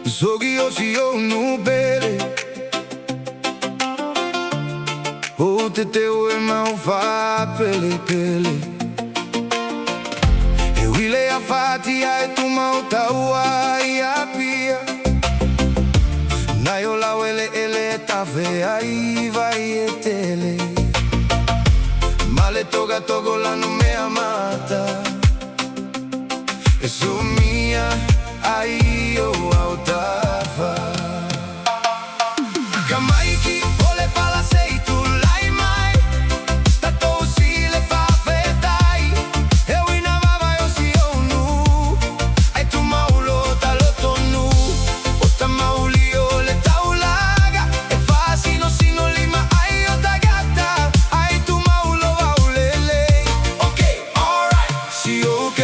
Zogi osi o nubele O te teo e mau fa pele pele E wile a fatia e tu mau taua i a pia Nai o lau ele ele e tafe ai vai e tele Male toga togo la no me amata E su mia ai o autafa Kamaiki ole pala sei tu lai mai Tato si le fa fetai E wina vava yo si o nu Ai tu maulo talo tonu O ta mauli o le taulaga E fa sino sino lima ai o tagata Ai tu maulo vaulele Ok, alright, si ok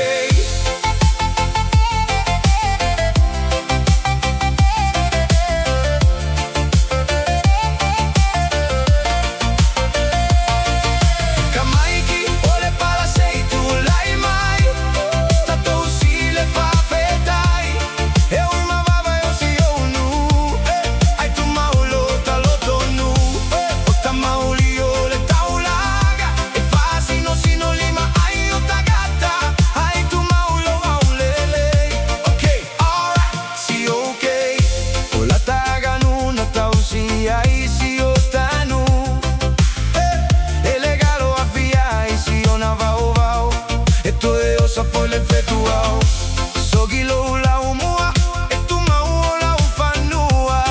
Poi le vetuau Sogi lo la umua E tu mau o la ufanua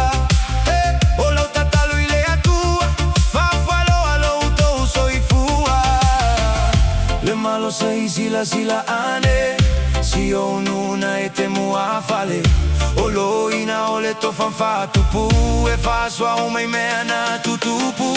O la utatalu ile atua Fafalo alo utou soifua Le malo sei sila ane Si o nuna e te mua fale O lo ina o le to fanfa tupu E fa sua uma i mea na tutupu